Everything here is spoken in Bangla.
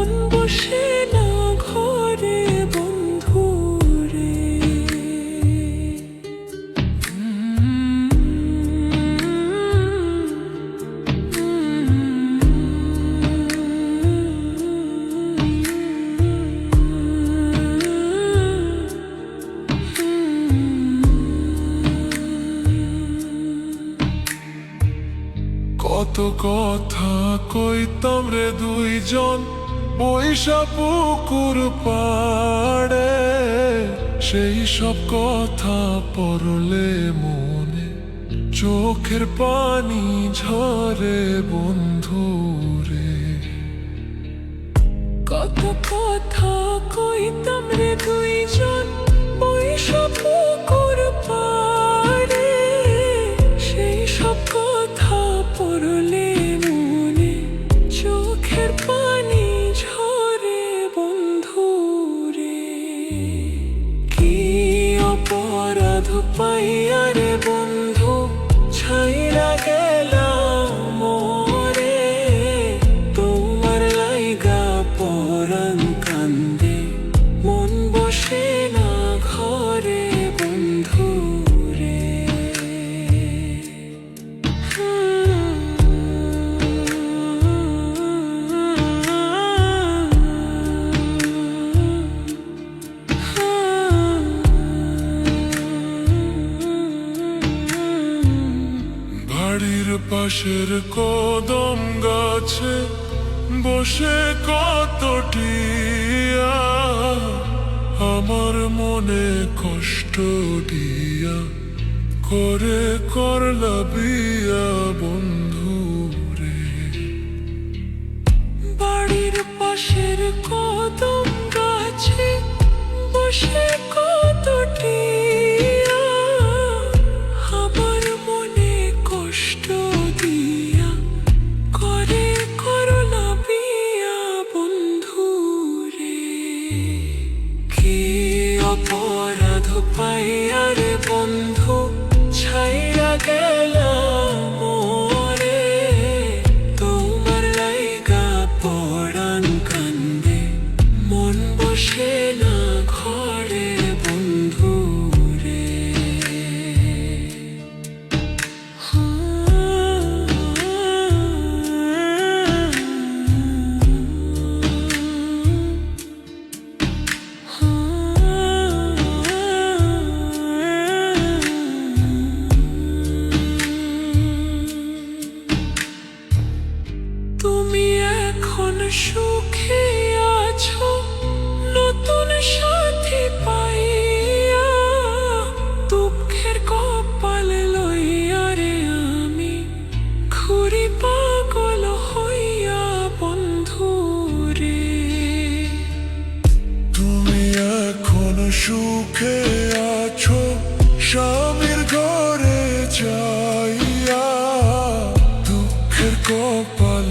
মন বসে না ঘরে বন্ধু রে। কত কথা কইতাম রে দুইজন বৈশা পুকুর পাড়ে, সেই সব কথা পড়লে মনে চোখের পানি ঝরে বন্ধু রে। কত কথা কইতাম রে দুইজন বৈশা পুকুর পাড়ে, সেই সব কথা পড়লে মনে চোখের পানি ঝরে বন্ধু রে। কি অপরাধ পাইয়া রে বন্ধু ছাইরা গেলাম মোরে, তোমার লাইগা পরাণ কান্দে মন বসে না ঘরে বন্ধু রে। বাড়ির পাশের কদম গাছে বসে কত টিয়া আমার মনে কষ্ট দিয়া করে করলা বিয়া বন্ধু রে। বাড়ির পাশের কদম গাছে বসে কত টিয়া আমার মনে কষ্ট দিয়া করে করলা বিয়া বন্ধু রে। কি অপরাধ পাইয়া রে বন্ধু ছাইরা গেলাম মোরে, তোমার লাইগা পরাণ কান্দে মন বসে না ঘরে বন্ধু রে। তুমি এখন সুখে আছো নতুন সাথী পাইয়া, দুঃখের কপাল লইয়া রে আমি ঘুরি পাগল হইয়া বন্ধু রে। তুমি এখন সুখে আছো স্বামীর ঘরে যাইয়া, দুঃখের কপাল